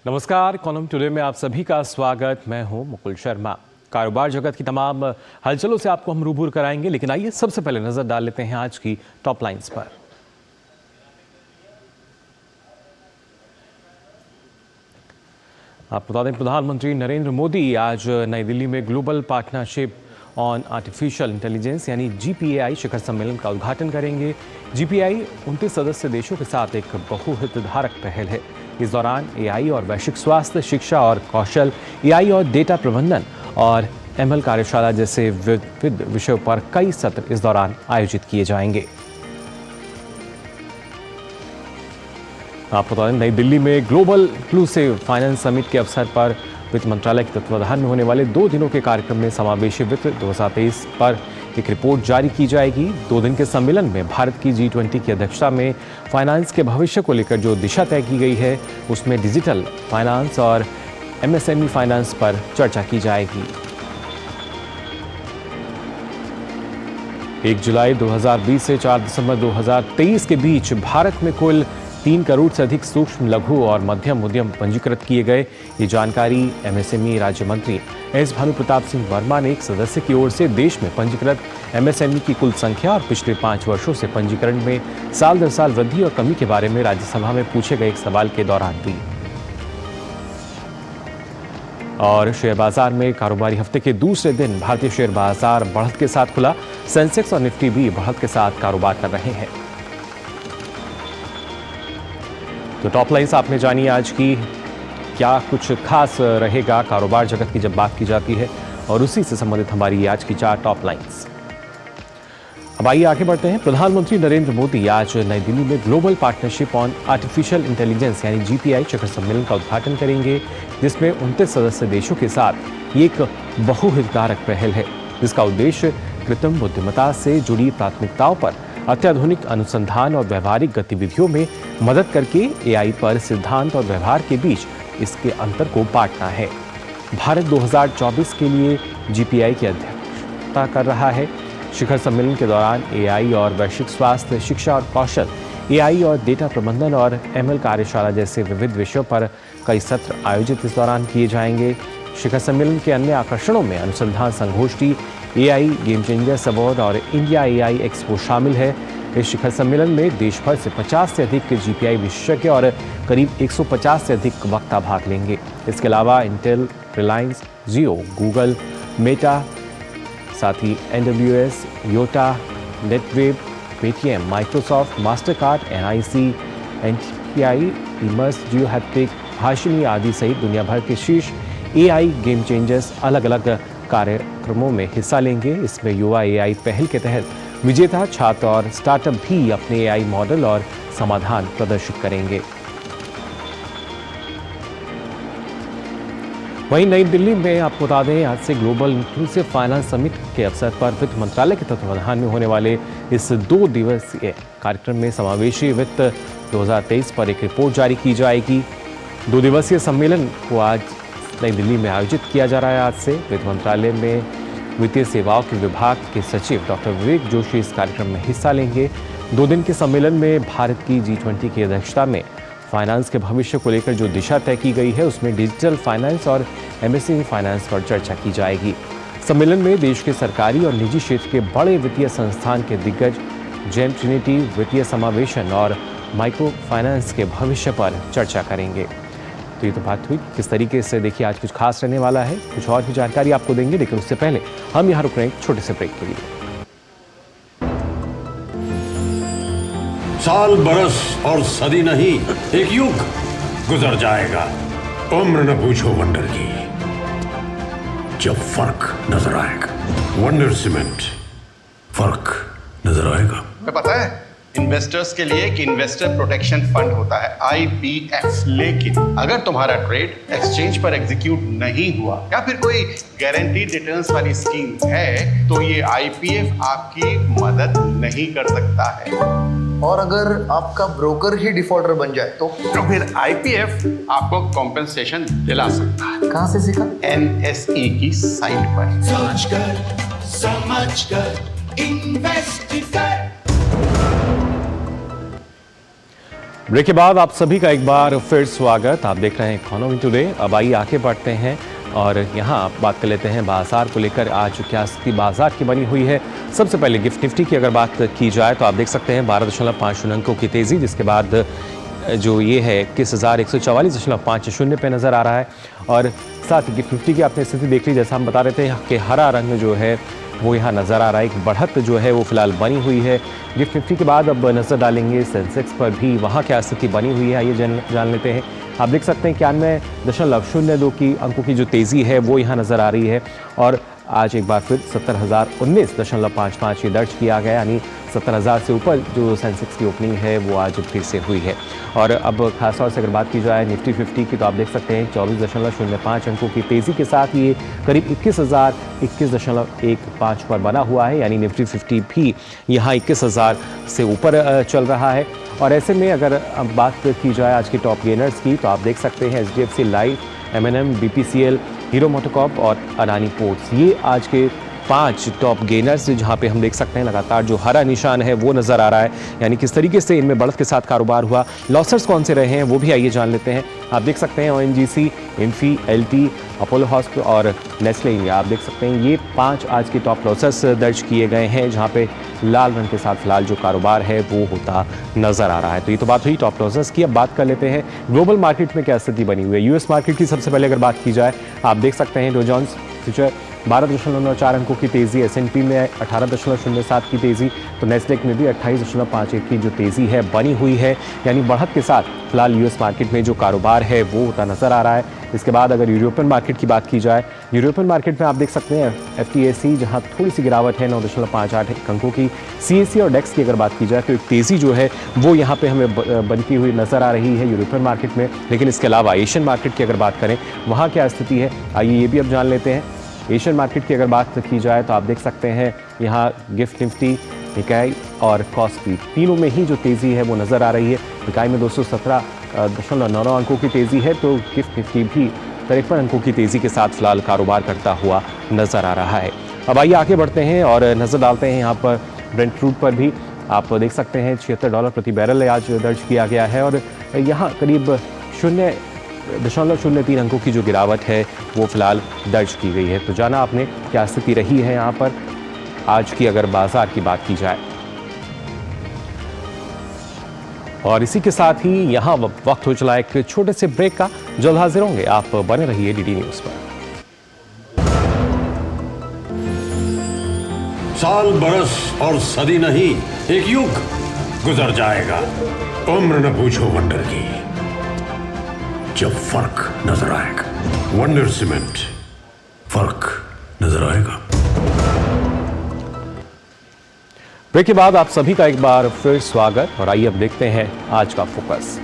नमस्कार, column today में आप सभी का स्वागत। मैं हूं मुकुल शर्मा। कारोबार जगत की तमाम हलचलों से आपको हम रूबरू कराएंगे, लेकिन आइए सबसे पहले नजर डाल लेते हैं आज की टॉप लाइंस पर। आपको बता दें, प्रधानमंत्री नरेंद्र मोदी आज नई दिल्ली में global partnership on artificial intelligence यानी GPAI शिखर सम्मेलन का उद्घाटन करेंगे। GPAI 29 सदस्य देशों के साथ एक बहुहितधारक पहल है। इस दौरान AI और वैश्विक स्वास्थ्य, शिक्षा और कौशल, AI और डेटा प्रबंधन और ML कार्यशाला जैसे विविध विषयों पर कई सत्र इस दौरान आयोजित किए जाएंगे। आपको बता दें, नई दिल्ली में ग्लोबल इंक्लूसिव फाइनेंस समिट के अवसर पर वित्त मंत्रालय के तत्वाधान में होने वाले 2 दिनों के कार्यक्रम में समावेशी वित्त 2023 पर एक रिपोर्ट जारी की जाएगी। 2 दिन के सम्मेलन में भारत की G20 की अध्यक्षता में फाइनेंस के भविष्य को लेकर जो दिशा तय की गई है, उसमें डिजिटल फाइनेंस और MSME फाइनेंस पर चर्चा की जाएगी। 1 जुलाई 2020 से 4 दिसंबर 2023 के बीच भारत में कुल 3 करोड़ से अधिक सूक्ष्म, लघु और मध्यम उद्यम पंजीकृत किए गए। ये जानकारी MSME राज्य मंत्री S भानु प्रताप सिंह वर्मा ने एक सदस्य की ओर से देश में पंजीकृत MSME की कुल संख्या और पिछले 5 वर्षों से पंजीकरण में साल दर साल वृद्धि और कमी के बारे में राज्यसभा में पूछे गए एक सवाल के दौरान दी। और शेयर बाजार में कारोबारी हफ्ते के दूसरे दिन भारतीय शेयर बाजार बढ़त के साथ खुला। सेंसेक्स और निफ्टी भी बढ़त के साथ कारोबार कर रहे हैं। तो टॉप लाइन्स आपने जानी आज की, क्या कुछ खास रहेगा कारोबार जगत की जब बात की जाती है, और उसी से संबंधित हमारी आज की 4 टॉप लाइन्स। अब आइए आगे बढ़ते हैं। प्रधानमंत्री नरेंद्र मोदी आज नई दिल्ली में global partnership on artificial intelligence यानी GPAI शिखर सम्मेलन का उद्घाटन करेंगे, जिसमें 29 सदस्य देशों के साथ एक बहुहितधारक पहल है, जिसका उद्देश्य कृत्रिम बुद्धिमत्ता से जुड़ी प्राथमिकताओं पर अत्याधुनिक अनुसंधान और व्यवहारिक गतिविधियों में मदद करके AI पर सिद्धांत और व्यवहार के बीच इसके अंतर को बांटना है। भारत 2024 के लिए GPAI की अध्यक्षता कर रहा है। शिखर सम्मेलन के दौरान AI और वैश्विक स्वास्थ्य, शिक्षा और कौशल, AI और डेटा प्रबंधन और ML कार्यशाला जैसे विविध विषयों पर कई सत्र आयोजित इस दौरान किए जाएंगे। शिखर सम्मेलन के अन्य आकर्षणों में अनुसंधान संगोष्ठी, AI गेम चेंजर्स अवार्ड और इंडिया AI एक्सपो शामिल है। इस शिखर सम्मेलन में देश भर से 50 से अधिक GPAI विशेषज्ञ और करीब 150 से अधिक वक्ता भाग लेंगे। इसके अलावा Intel, Reliance, Jio, Google, Meta, साथ ही NWS, Yotta, Netweb, Paytm, Microsoft, Mastercard, NIC, NTPI, इमर्स, जियो हैप्टिक, भाषिनी आदि सहित दुनिया भर के शीर्ष AI गेम चेंजर्स अलग अलग कार्यक्रमों में हिस्सा लेंगे। इसमें युवा AI पहल के तहत विजेता छात्र और स्टार्टअप भी अपने AI मॉडल और समाधान प्रदर्शित करेंगे। वहीं नई दिल्ली में आपको बता दें, आज से ग्लोबल इंक्लूसिव फाइनेंस समिट के अवसर पर वित्त मंत्रालय के तत्वाधान में होने वाले इस 2 दिवसीय कार्यक्रम में समावेशी वित्त 2023 पर एक रिपोर्ट जारी की जाएगी। 2 दिवसीय सम्मेलन को आज नई दिल्ली में आयोजित किया जा रहा है। आज से वित्त मंत्रालय में वित्तीय सेवाओं के विभाग के सचिव डॉक्टर विवेक जोशी इस कार्यक्रम में हिस्सा लेंगे। 2 दिन के सम्मेलन में भारत की G20 की अध्यक्षता में फाइनेंस के भविष्य को लेकर जो दिशा तय की गई है, उसमें डिजिटल फाइनेंस और MSME फाइनेंस पर चर्चा की जाएगी। सम्मेलन में देश के सरकारी और निजी क्षेत्र के बड़े वित्तीय संस्थान के दिग्गज जेम ट्रिनिटी वित्तीय समावेशन और माइक्रो फाइनेंस के भविष्य पर चर्चा करेंगे। तो ये तो बात हुई किस तरीके से, देखिए आज कुछ खास रहने वाला है, कुछ और भी जानकारी आपको देंगे, लेकिन उससे पहले हम यहाँ रुक रहे हैं एक छोटे से ब्रेक के लिए। साल, बरस और सदी नहीं, एक युग गुजर जाएगा। उम्र न पूछो वंडर की, जब फर्क नजर आएगा। वंडर सीमेंट, फर्क नजर आएगा। तुम्हें पता है इन्वेस्टर्स के लिए कि इन्वेस्टर प्रोटेक्शन फंड होता है IPF, लेकिन अगर तुम्हारा ट्रेड एक्सचेंज पर एग्जीक्यूट नहीं हुआ या फिर कोई गारंटीड रिटर्न्स वाली स्कीम है, तो ये IPF आपकी मदद नहीं कर सकता है। और अगर आपका ब्रोकर ही डिफॉल्टर बन जाए तो फिर IPF आपको कॉम्पेंसेशन दिला सकता है। कहाँ से सीखा? NSE की साइट पर। समझ कर इन्वेस्ट कर। ब्रेक के बाद आप सभी का एक बार फिर स्वागत। आप देख रहे हैं इकोनॉमी टुडे। अब आइए आगे बढ़ते हैं और यहाँ बात कर लेते हैं बाजार को लेकर आज क्या स्थिति बाजार की बनी हुई है। सबसे पहले गिफ्ट निफ्टी की अगर बात की जाए तो आप देख सकते हैं 12.50 अंकों की तेज़ी, जिसके बाद जो ये है 21,144.50 पे नज़र आ रहा है। और साथ ही गिफ्ट निफ्टी की आपने स्थिति देख ली, जैसा हम बता रहे थे कि हरा रंग जो है वो यहाँ नज़र आ रहा है। एक बढ़त जो है वो फिलहाल बनी हुई है गिफ्ट निफ्टी के बाद। अब नज़र डालेंगे सेंसेक्स पर भी, वहाँ क्या स्थिति बनी हुई है आइए जान लेते हैं। आप देख सकते हैं 91.02 की अंकों की जो तेज़ी है वो यहाँ नज़र आ रही है। और आज एक बार फिर 70,019.55 ये दर्ज किया गया, यानी 70,000 से ऊपर जो सेंसेक्स की ओपनिंग है वो आज फिर से हुई है। और अब खासतौर से अगर बात की जाए निफ्टी 50 की तो आप देख सकते हैं 24.05 अंकों की तेज़ी के साथ ये करीब 21,021.15 पर बना हुआ है, यानी निफ्टी 50 भी यहाँ 21,000 से ऊपर चल रहा है। और ऐसे में अगर अब बात की जाए आज के टॉप गेनर्स की तो आप देख सकते हैं HDFC life, M&M, BPCL, hero MotoCorp और अडानी पोर्ट्स, ये आज के 5 टॉप गेनर्स जहां पे हम देख सकते हैं लगातार जो हरा निशान है वो नज़र आ रहा है, यानी किस तरीके से इनमें बढ़त के साथ कारोबार हुआ। लॉसर्स कौन से रहे हैं वो भी आइए जान लेते हैं। आप देख सकते हैं ONGC, Infy, LT, Apollo hospital और नेस्ले इंडिया, आप देख सकते हैं ये 5 आज के टॉप लॉसर्स दर्ज किए गए हैं, जहाँ पे लाल रंग के साथ फिलहाल जो कारोबार है वो होता नजर आ रहा है। तो ये तो बात हुई टॉप लॉसर्स की। अब बात कर लेते हैं ग्लोबल मार्केट में क्या स्थिति बनी हुई है। US मार्केट की सबसे पहले अगर बात की जाए, आप देख सकते हैं डो जोन्स फ्यूचर 12.94 अंकों की तेज़ी, S&P में 18.07 की तेज़ी, तो नेस्डेक में भी 28.51 की जो तेज़ी है बनी हुई है, यानी बढ़त के साथ फिलहाल US मार्केट में जो कारोबार है वो होता नज़र आ रहा है। इसके बाद अगर यूरोपियन मार्केट की बात की जाए, यूरोपियन मार्केट में आप देख सकते हैं FTSE जहां थोड़ी सी गिरावट है 9.58 अंकों की, CAC और डेक्स की अगर बात की जाए तो एक तेज़ी जो है वो यहाँ पे हमें बनती हुई नज़र आ रही है यूरोपियन मार्केट में। लेकिन इसके अलावा एशियन मार्केट की अगर बात करें वहाँ क्या स्थिति है आइए ये भी अब जान लेते हैं। एशियन मार्केट की अगर बात की जाए तो आप देख सकते हैं यहाँ गिफ्ट निफ्टी, निकाई और कॉस्पी तीनों में ही जो तेज़ी है वो नज़र आ रही है। निकाई में 217.99 अंकों की तेज़ी है, तो गिफ्ट निफ्टी भी 53 अंकों की तेज़ी के साथ फिलहाल कारोबार करता हुआ नज़र आ रहा है। अब आइए आगे बढ़ते हैं और नज़र डालते हैं यहाँ पर ब्रेंट क्रूड पर भी। आप देख सकते हैं $76 प्रति बैरल आज दर्ज किया गया है और यहाँ करीब 0.03 अंकों की जो गिरावट है वो फिलहाल दर्ज की गई है। तो जाना आपने क्या स्थिति रही है यहाँ पर आज की अगर बाजार की बात की जाए। और इसी के साथ ही यहाँ वक्त हो चला एक छोटे से ब्रेक का। जल्द हाजिर होंगे, आप बने रहिए DD न्यूज़ पर। साल, बरस और सदी नहीं, एक युग गुजर जाएगा। उम्र न पूछो वंडर की, जब फर्क नजर आएगा। वंडर सीमेंट, फर्क नजर आएगा। ब्रेक के बाद आप सभी का एक बार फिर स्वागत और आइए अब देखते हैं आज का फोकस।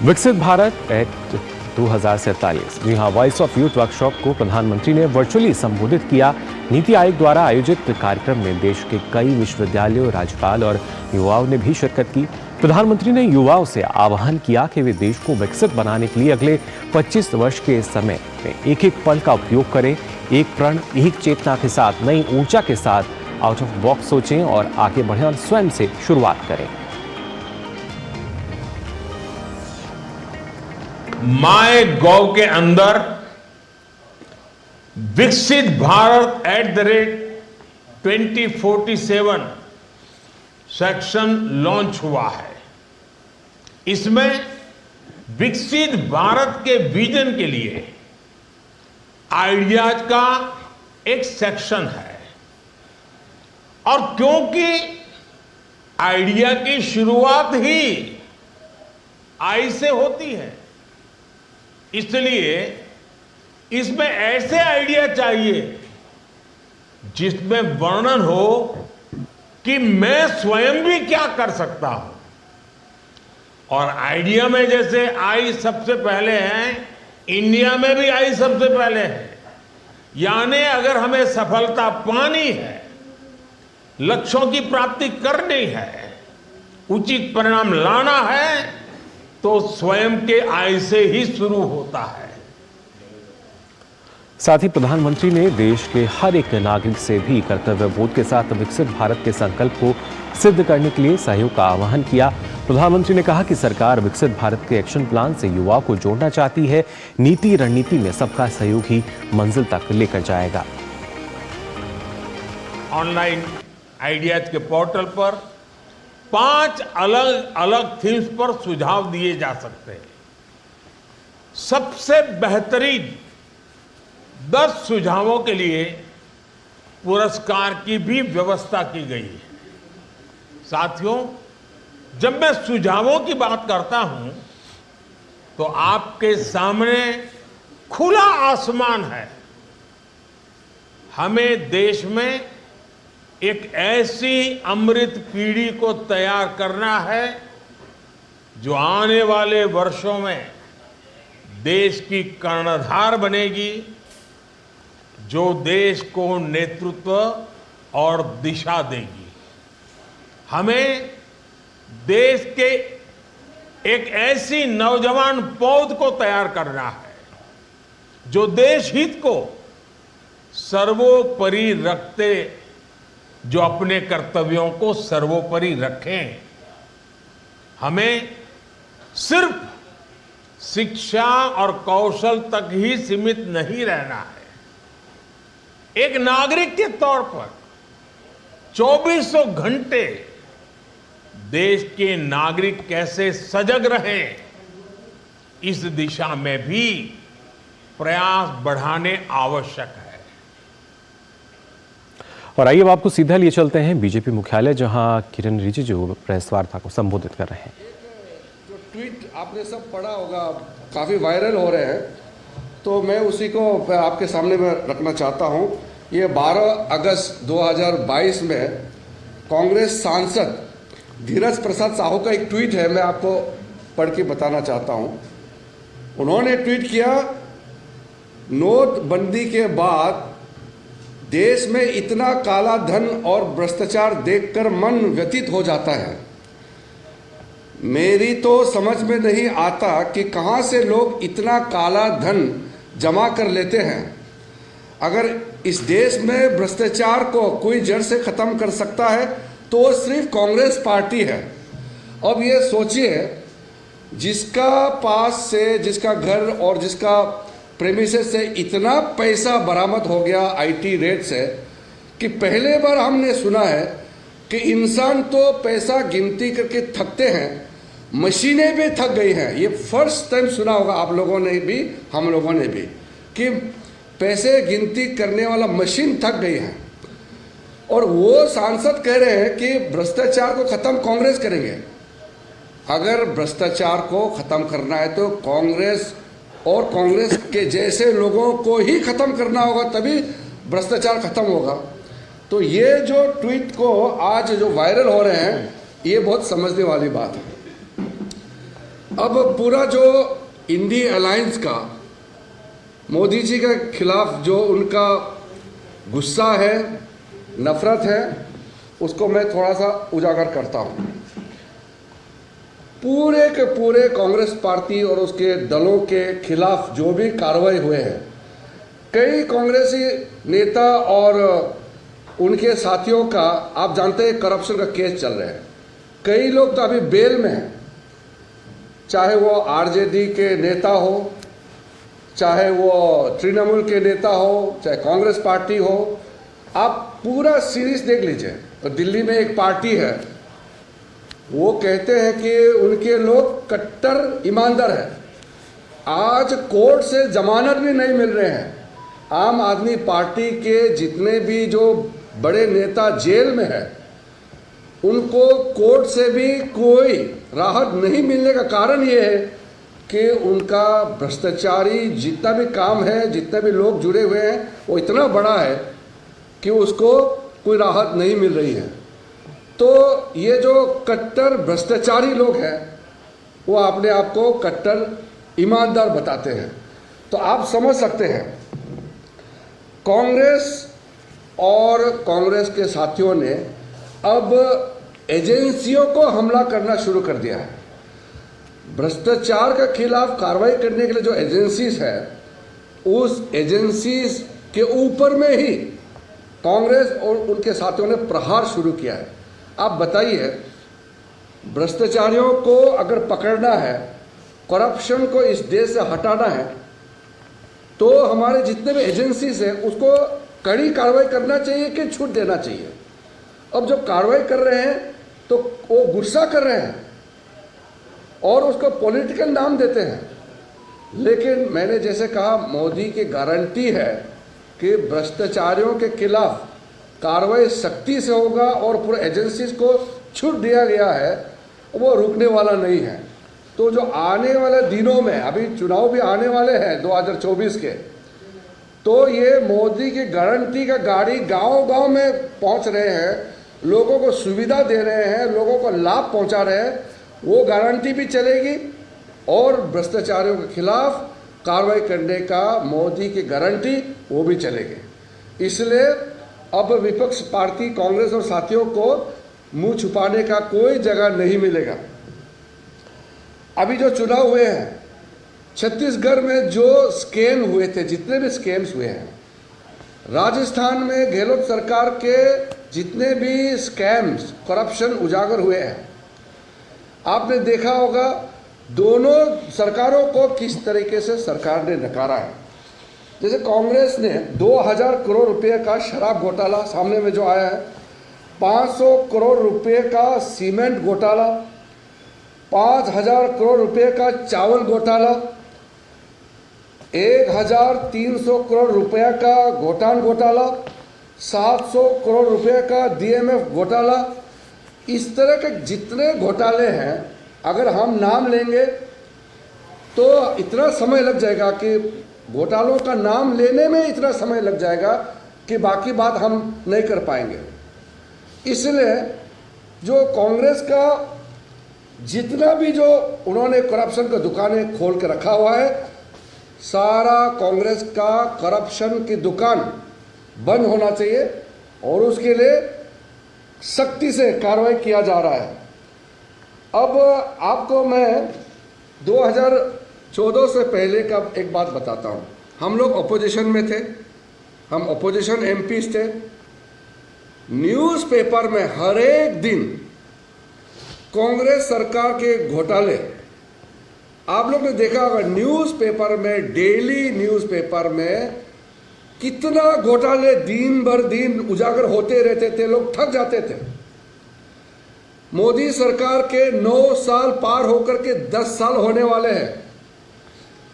विकसित भारत एक्ट 2047, जी हाँ, वॉइस ऑफ यूथ वर्कशॉप को प्रधानमंत्री ने वर्चुअली संबोधित किया। नीति आयोग द्वारा आयोजित कार्यक्रम में देश के कई विश्वविद्यालयों, राज्यपाल और युवाओं ने भी शिरकत की। प्रधानमंत्री ने युवाओं से आह्वान किया कि वे देश को विकसित बनाने के लिए अगले 25 वर्ष के समय में एक एक पल का उपयोग करें, एक प्रण, एक चेतना के साथ, नई ऊर्जा के साथ आउट ऑफ बॉक्स सोचें और आगे बढ़ें और स्वयं से शुरुआत करें। माय गॉव के अंदर विकसित भारत @2047 सेक्शन लॉन्च हुआ है। इसमें विकसित भारत के विजन के लिए आइडियाज का एक सेक्शन है। और क्योंकि आइडिया की शुरुआत ही आई से होती है, इसलिए इसमें ऐसे आइडिया चाहिए जिसमें वर्णन हो कि मैं स्वयं भी क्या कर सकता हूं। और आइडिया में जैसे आई सबसे पहले है, इंडिया में भी आई सबसे पहले है। यानी अगर हमें सफलता पानी है, लक्ष्यों की प्राप्ति करनी है, उचित परिणाम लाना है, तो स्वयं के आय से ही शुरू होता है। साथ ही प्रधानमंत्री ने देश के हर एक नागरिक से भी कर्तव्य बोध के साथ विकसित भारत के संकल्प को सिद्ध करने के लिए सहयोग का आह्वान किया। प्रधानमंत्री ने कहा कि सरकार विकसित भारत के एक्शन प्लान से युवाओं को जोड़ना चाहती है। नीति रणनीति में सबका सहयोग ही मंजिल तक लेकर जाएगा। ऑनलाइन आइडियाज के पोर्टल पर 5 अलग अलग थीम्स पर सुझाव दिए जा सकते हैं। सबसे बेहतरीन 10 सुझावों के लिए पुरस्कार की भी व्यवस्था की गई है। साथियों, जब मैं सुझावों की बात करता हूं तो आपके सामने खुला आसमान है। हमें देश में एक ऐसी अमृत पीढ़ी को तैयार करना है जो आने वाले वर्षों में देश की कर्णधार बनेगी, जो देश को नेतृत्व और दिशा देगी। हमें देश के एक ऐसी नौजवान पौध को तैयार करना है जो देश हित को सर्वोपरि रखते, जो अपने कर्तव्यों को सर्वोपरि रखें। हमें सिर्फ शिक्षा और कौशल तक ही सीमित नहीं रहना है। एक नागरिक के तौर पर 2400 घंटे देश के नागरिक कैसे सजग रहें, इस दिशा में भी प्रयास बढ़ाने आवश्यक है। और आइए अब आपको सीधा लिए चलते हैं बीजेपी मुख्यालय, जहां किरण रिजिजू प्रेस वार्ता को संबोधित कर रहे हैं। जो ट्वीट आपने सब पढ़ा होगा, काफ़ी वायरल हो रहे हैं, तो मैं उसी को आपके सामने में रखना चाहता हूं। ये 12 अगस्त 2022 में कांग्रेस सांसद धीरज प्रसाद साहू का एक ट्वीट है, मैं आपको पढ़ के बताना चाहता हूं। उन्होंने ट्वीट किया, नोटबंदी के बाद देश में इतना काला धन और भ्रष्टाचार देखकर मन व्यथित हो जाता है। मेरी तो समझ में नहीं आता कि कहां से लोग इतना काला धन जमा कर लेते हैं। अगर इस देश में भ्रष्टाचार को कोई जड़ से खत्म कर सकता है तो वो सिर्फ कांग्रेस पार्टी है। अब ये सोचिए, जिसका पास से, जिसका घर और जिसका प्रेमिसेस से इतना पैसा बरामद हो गया आईटी रेट से, कि पहले बार हमने सुना है कि इंसान तो पैसा गिनती करके थकते हैं, मशीनें भी थक गई हैं। ये फर्स्ट टाइम सुना होगा आप लोगों ने भी, हम लोगों ने भी, कि पैसे गिनती करने वाला मशीन थक गई है। और वो सांसद कह रहे हैं कि भ्रष्टाचार को खत्म कांग्रेस करेंगे। अगर भ्रष्टाचार को खत्म करना है तो कांग्रेस और कांग्रेस के जैसे लोगों को ही खत्म करना होगा, तभी भ्रष्टाचार खत्म होगा। तो ये जो ट्वीट को आज जो वायरल हो रहे हैं, ये बहुत समझने वाली बात है। अब पूरा जो इंडी अलायंस का मोदी जी के खिलाफ जो उनका गुस्सा है, नफरत है, उसको मैं थोड़ा सा उजागर करता हूँ। पूरे के पूरे कांग्रेस पार्टी और उसके दलों के खिलाफ जो भी कार्रवाई हुए हैं, कई कांग्रेसी नेता और उनके साथियों का, आप जानते हैं, करप्शन का केस चल रहा है। कई लोग तो अभी बेल में हैं, चाहे वो आरजेडी के नेता हो, चाहे वो तृणमूल के नेता हो, चाहे कांग्रेस पार्टी हो। आप पूरा सीरीज देख लीजिए। तो दिल्ली में एक पार्टी है, वो कहते हैं कि उनके लोग कट्टर ईमानदार हैं। आज कोर्ट से जमानत भी नहीं मिल रहे हैं। आम आदमी पार्टी के जितने भी जो बड़े नेता जेल में हैं, उनको कोर्ट से भी कोई राहत नहीं मिलने का कारण ये है कि उनका भ्रष्टाचारी जितना भी काम है, जितने भी लोग जुड़े हुए हैं, वो इतना बड़ा है कि उसको कोई राहत नहीं मिल रही है। तो ये जो कट्टर भ्रष्टाचारी लोग हैं, वो अपने आप को कट्टर ईमानदार बताते हैं। तो आप समझ सकते हैं, कांग्रेस और कांग्रेस के साथियों ने अब एजेंसियों को हमला करना शुरू कर दिया है। भ्रष्टाचार के खिलाफ कार्रवाई करने के लिए जो एजेंसीज है, उस एजेंसी के ऊपर में ही कांग्रेस और उनके साथियों ने प्रहार शुरू किया है। आप बताइए, भ्रष्टाचारियों को अगर पकड़ना है, करप्शन को इस देश से हटाना है, तो हमारे जितने भी एजेंसीज हैं उसको कड़ी कार्रवाई करना चाहिए कि छूट देना चाहिए। अब जब कार्रवाई कर रहे हैं तो वो गुस्सा कर रहे हैं और उसको पॉलिटिकल नाम देते हैं। लेकिन मैंने जैसे कहा, मोदी की गारंटी है कि भ्रष्टाचारियों के खिलाफ कार्रवाई सख्ती से होगा और पूरे एजेंसीज को छूट दिया गया है, वो रुकने वाला नहीं है। तो जो आने वाले दिनों में, अभी चुनाव भी आने वाले हैं 2024 के, तो ये मोदी की गारंटी का गाड़ी गांव-गांव में पहुंच रहे हैं, लोगों को सुविधा दे रहे हैं, लोगों को लाभ पहुंचा रहे हैं, वो गारंटी भी चलेगी और भ्रष्टाचारियों के खिलाफ कार्रवाई करने का मोदी की गारंटी वो भी चलेगी। इसलिए अब विपक्ष पार्टी कांग्रेस और साथियों को मुंह छुपाने का कोई जगह नहीं मिलेगा। अभी जो चुनाव हुए हैं, छत्तीसगढ़ में जो स्कैम हुए थे, जितने भी स्कैम्स हुए हैं, राजस्थान में गहलोत सरकार के जितने भी स्कैम्स, करप्शन उजागर हुए हैं, आपने देखा होगा दोनों सरकारों को किस तरीके से सरकार ने नकारा है। जैसे कांग्रेस ने 2000 करोड़ रुपए का शराब घोटाला सामने में जो आया है, 500 करोड़ रुपए का सीमेंट घोटाला, 5000 करोड़ रुपए का चावल घोटाला, 1300 करोड़ रुपए का घोटान घोटाला, 700 करोड़ रुपए का डीएमएफ घोटाला। इस तरह के जितने घोटाले हैं, अगर हम नाम लेंगे तो इतना समय लग जाएगा कि घोटालों का नाम लेने में इतना समय लग जाएगा कि बाकी बात हम नहीं कर पाएंगे। इसलिए जो कांग्रेस का जितना भी जो उन्होंने करप्शन का दुकानें खोल के रखा हुआ है, सारा कांग्रेस का करप्शन की दुकान बंद होना चाहिए और उसके लिए सख्ती से कार्रवाई किया जा रहा है। अब आपको मैं 2014 से पहले का एक बात बताता हूँ। हम लोग अपोजिशन में थे, हम अपोजिशन एमपीज थे। न्यूज़पेपर में हर एक दिन कांग्रेस सरकार के घोटाले आप लोग ने देखा होगा। न्यूज़पेपर में, डेली न्यूज़पेपर में कितना घोटाले दिन भर दिन उजागर होते रहते थे, लोग थक जाते थे। मोदी सरकार के 9 साल पार होकर के 10 साल होने वाले हैं।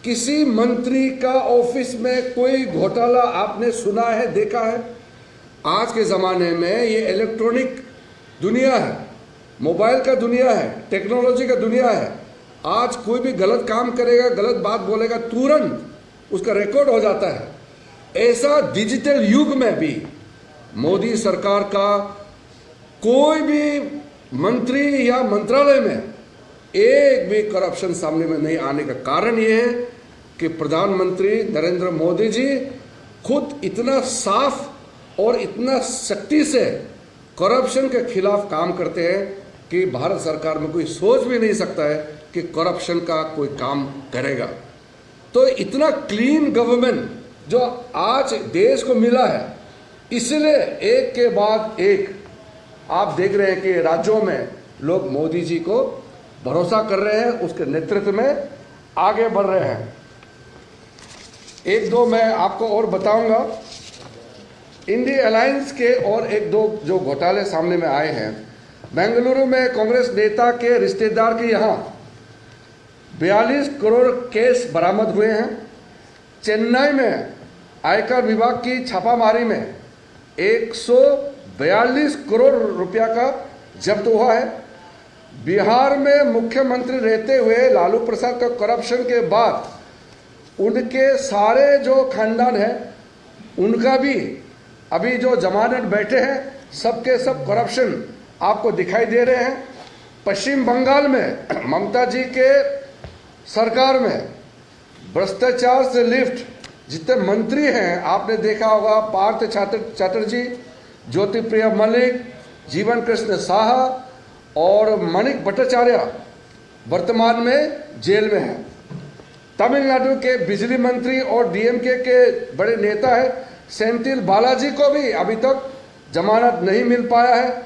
किसी मंत्री का ऑफिस में कोई घोटाला आपने सुना है, देखा है? आज के ज़माने में ये इलेक्ट्रॉनिक दुनिया है, मोबाइल का दुनिया है, टेक्नोलॉजी का दुनिया है। आज कोई भी गलत काम करेगा, गलत बात बोलेगा, तुरंत उसका रिकॉर्ड हो जाता है। ऐसा डिजिटल युग में भी मोदी सरकार का कोई भी मंत्री या मंत्रालय में एक भी करप्शन सामने में नहीं आने का कारण यह है कि प्रधानमंत्री नरेंद्र मोदी जी खुद इतना साफ और इतना सख्ती से करप्शन के खिलाफ काम करते हैं कि भारत सरकार में कोई सोच भी नहीं सकता है कि करप्शन का कोई काम करेगा। तो इतना क्लीन गवर्नमेंट जो आज देश को मिला है, इसलिए एक के बाद एक आप देख रहे हैं कि राज्यों में लोग मोदी जी को भरोसा कर रहे हैं, उसके नेतृत्व में आगे बढ़ रहे हैं। एक दो मैं आपको और बताऊंगा। इंडिया अलायंस के और एक दो जो घोटाले सामने में आए हैं। बेंगलुरु में कांग्रेस नेता के रिश्तेदार के यहाँ 42 करोड़ केस बरामद हुए हैं। चेन्नई में आयकर विभाग की छापामारी में 142 करोड़ रुपया का जब्त हुआ है। बिहार में मुख्यमंत्री रहते हुए लालू प्रसाद का करप्शन के बाद उनके सारे जो खानदान हैं उनका भी अभी जो जमानत बैठे हैं, सबके सब करप्शन आपको दिखाई दे रहे हैं। पश्चिम बंगाल में ममता जी के सरकार में भ्रष्टाचार से लिफ्ट जितने मंत्री हैं आपने देखा होगा, पार्थ चैटर्जी, ज्योति प्रिया मलिक, जीवन कृष्ण साहा और मणिक भट्टाचार्य वर्तमान में जेल में हैं। तमिलनाडु के बिजली मंत्री और डीएमके के बड़े नेता है सेंथिल बालाजी को भी अभी तक जमानत नहीं मिल पाया है।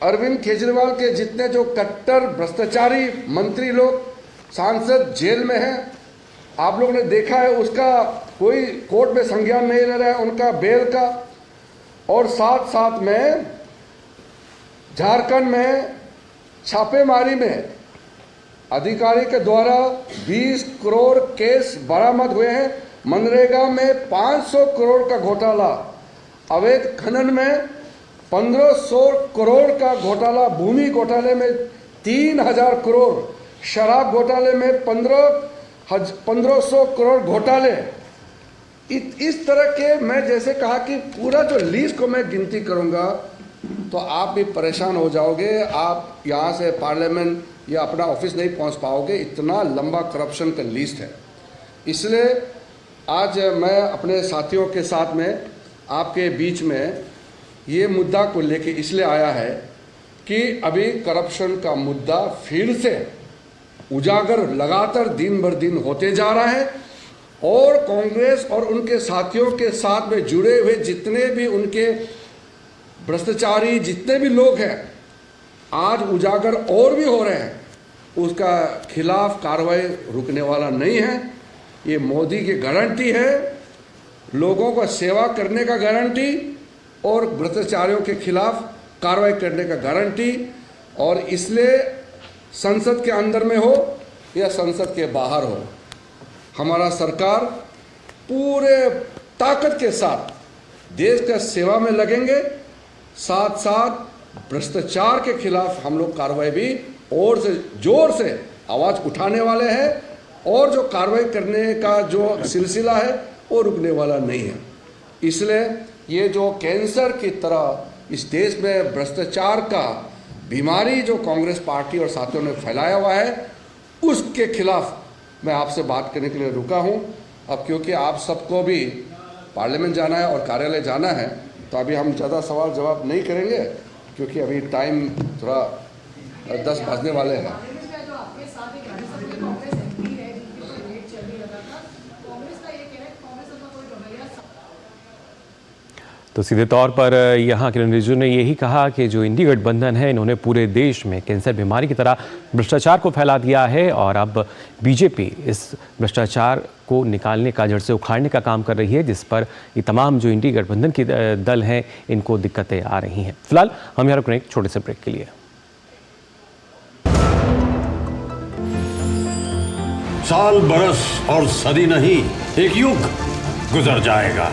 अरविंद केजरीवाल के जितने जो कट्टर भ्रष्टाचारी मंत्री लोग सांसद जेल में हैं, आप लोग ने देखा है, उसका कोई कोर्ट में संज्ञान नहीं ले रहा है उनका बेल का। और साथ साथ में झारखंड में छापेमारी में अधिकारी के द्वारा 20 करोड़ केस बरामद हुए हैं। मनरेगा में 500 करोड़ का घोटाला, अवैध खनन में 1500 करोड़ का घोटाला, भूमि घोटाले में 3000 करोड़, शराब घोटाले में 1500 करोड़ घोटाले। इस तरह के मैं जैसे कहा कि पूरा जो लिस्ट को मैं गिनती करूंगा तो आप भी परेशान हो जाओगे। आप यहाँ से पार्लियामेंट या अपना ऑफिस नहीं पहुँच पाओगे, इतना लंबा करप्शन का लिस्ट है। इसलिए आज मैं अपने साथियों के साथ में आपके बीच में ये मुद्दा को लेके इसलिए आया है कि अभी करप्शन का मुद्दा फिर से उजागर लगातार दिन बर दिन होते जा रहा है और कांग्रेस और उनके साथियों के साथ में जुड़े हुए जितने भी उनके भ्रष्टाचारी जितने भी लोग हैं आज उजागर और भी हो रहे हैं। उसका खिलाफ कार्रवाई रुकने वाला नहीं है। ये मोदी की गारंटी है, लोगों को सेवा करने का गारंटी और भ्रष्टाचारियों के खिलाफ कार्रवाई करने का गारंटी। और इसलिए संसद के अंदर में हो या संसद के बाहर हो, हमारा सरकार पूरे ताकत के साथ देश का सेवा में लगेंगे। साथ साथ भ्रष्टाचार के खिलाफ हम लोग कार्रवाई भी और से जोर से आवाज़ उठाने वाले हैं और जो कार्रवाई करने का जो सिलसिला है वो रुकने वाला नहीं है। इसलिए ये जो कैंसर की तरह इस देश में भ्रष्टाचार का बीमारी जो कांग्रेस पार्टी और साथियों ने फैलाया हुआ है, उसके खिलाफ मैं आपसे बात करने के लिए रुका हूं। अब क्योंकि आप सबको भी पार्लियामेंट जाना है और कार्यालय जाना है तो अभी हम ज़्यादा सवाल जवाब नहीं करेंगे क्योंकि अभी टाइम थोड़ा 10 बजने वाले हैं। तो सीधे तौर पर यहाँ किरण रिजिजू ने यही कहा कि जो इंडी गठबंधन है इन्होंने पूरे देश में कैंसर बीमारी की तरह भ्रष्टाचार को फैला दिया है और अब बीजेपी इस भ्रष्टाचार को निकालने का, जड़ से उखाड़ने का काम कर रही है, जिस पर ये तमाम जो इंडी गठबंधन के दल हैं इनको दिक्कतें आ रही हैं। फिलहाल हम यहाँ रुक रहे हैं एक छोटे से ब्रेक के लिए। साल बरस और सदी नहीं, एक युग गुजर जाएगा।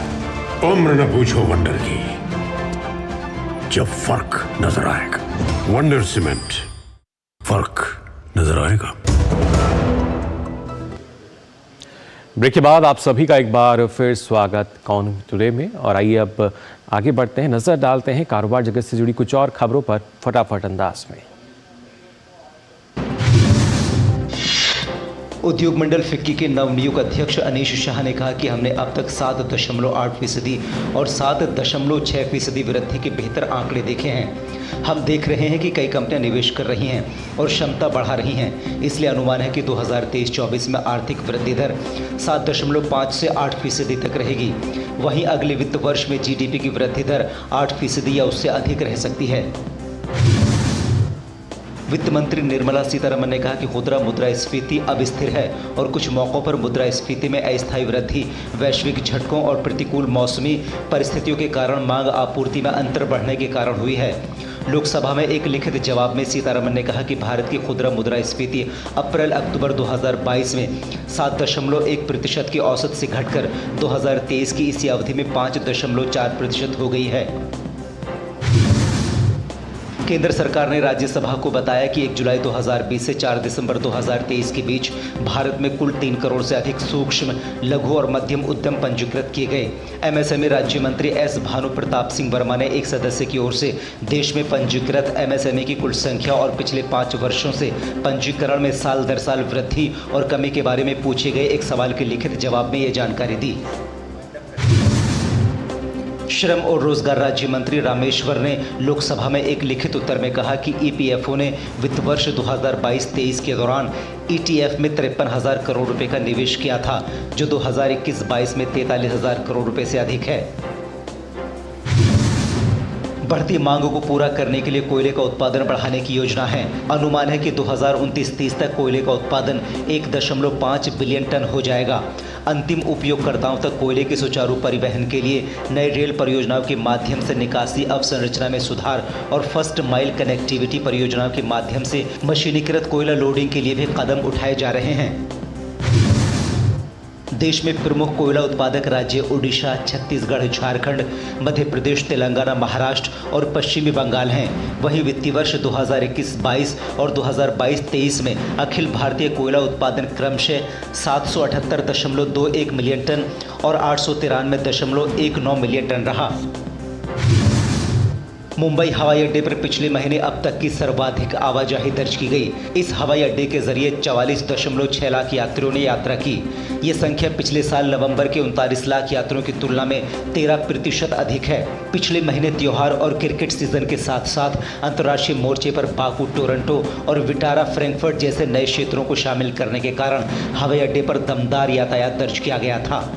उम्र न पूछो वंडर की, जब फर्क नजर आएगा। वंडर सीमेंट, फर्क नजर आएगा। ब्रेक के बाद आप सभी का एक बार फिर स्वागत कौन टुडे में। और आइए अब आगे बढ़ते हैं, नजर डालते हैं कारोबार जगत से जुड़ी कुछ और खबरों पर फटाफट अंदाज में। उद्योग मंडल फिक्की के नवनियुक्त अध्यक्ष अनीश शाह ने कहा कि हमने अब तक 7.8% और 7.6% वृद्धि के बेहतर आंकड़े देखे हैं। हम देख रहे हैं कि कई कंपनियां निवेश कर रही हैं और क्षमता बढ़ा रही हैं। इसलिए अनुमान है कि 2023-24 में आर्थिक वृद्धि दर 7.5 से 8% तक रहेगी। वहीं अगले वित्त वर्ष में जीडीपी की वृद्धि दर 8% या उससे अधिक रह सकती है। वित्त मंत्री निर्मला सीतारमण ने कहा कि खुदरा मुद्रास्फीति अब स्थिर है और कुछ मौक़ों पर मुद्रास्फीति में अस्थायी वृद्धि वैश्विक झटकों और प्रतिकूल मौसमी परिस्थितियों के कारण मांग आपूर्ति में अंतर बढ़ने के कारण हुई है। लोकसभा में एक लिखित जवाब में सीतारमण ने कहा कि भारत की खुदरा मुद्रास्फीति अप्रैल-अक्टूबर 2022 में 7.1% की औसत से घटकर 2023 की इसी अवधि में 5.4% हो गई है। केंद्र सरकार ने राज्यसभा को बताया कि 1 जुलाई 2020 से 4 दिसंबर 2023 के बीच भारत में कुल 3 करोड़ से अधिक सूक्ष्म, लघु और मध्यम उद्यम पंजीकृत किए गए। एमएसएमई राज्य मंत्री एस भानु प्रताप सिंह वर्मा ने एक सदस्य की ओर से देश में पंजीकृत एमएसएमई की कुल संख्या और पिछले 5 वर्षों से पंजीकरण में साल दर साल वृद्धि और कमी के बारे में पूछे गए एक सवाल के लिखित जवाब में ये जानकारी दी। श्रम और रोजगार राज्य मंत्री रामेश्वर ने लोकसभा में एक लिखित उत्तर में कहा कि ईपीएफओ ने वित्त वर्ष 2022-23 के दौरान ईटीएफ में 53,000 करोड़ रुपए का निवेश किया था, जो 2021-22 में 43,000 करोड़ रुपए से अधिक है। बढ़ती मांग को पूरा करने के लिए कोयले का उत्पादन बढ़ाने की योजना है। अनुमान है कि 2029-30 तक कोयले का उत्पादन 1.5 बिलियन टन हो जाएगा। अंतिम उपयोगकर्ताओं तक कोयले के सुचारू परिवहन के लिए नए रेल परियोजनाओं के माध्यम से निकासी अवसंरचना में सुधार और फर्स्ट माइल कनेक्टिविटी परियोजनाओं के माध्यम से मशीनीकृत कोयला लोडिंग के लिए भी कदम उठाए जा रहे हैं। देश में प्रमुख कोयला उत्पादक राज्य ओडिशा, छत्तीसगढ़, झारखंड, मध्य प्रदेश, तेलंगाना, महाराष्ट्र और पश्चिमी बंगाल हैं। वहीं वित्तीय वर्ष 2021-22 और 2022-23 में अखिल भारतीय कोयला उत्पादन क्रमशः 778.21 मिलियन टन और 893.19 मिलियन टन रहा। मुंबई हवाई अड्डे पर पिछले महीने अब तक की सर्वाधिक आवाजाही दर्ज की गई। इस हवाई अड्डे के जरिए 44.6 लाख यात्रियों ने यात्रा की। ये संख्या पिछले साल नवंबर के 39 लाख यात्रियों की तुलना में 13% अधिक है। पिछले महीने त्योहार और क्रिकेट सीजन के साथ साथ अंतर्राष्ट्रीय मोर्चे पर बाकू, टोरंटो और विटारा, फ्रैंकफर्ट जैसे नए क्षेत्रों को शामिल करने के कारण हवाई अड्डे पर दमदार यातायात दर्ज किया गया था।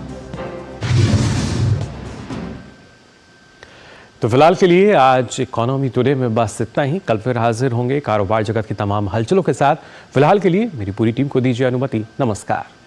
तो फिलहाल के लिए आज इकोनॉमी टुडे में बस इतना ही। कल फिर हाजिर होंगे कारोबार जगत की तमाम हलचलों के साथ। फिलहाल के लिए मेरी पूरी टीम को दीजिए अनुमति। नमस्कार।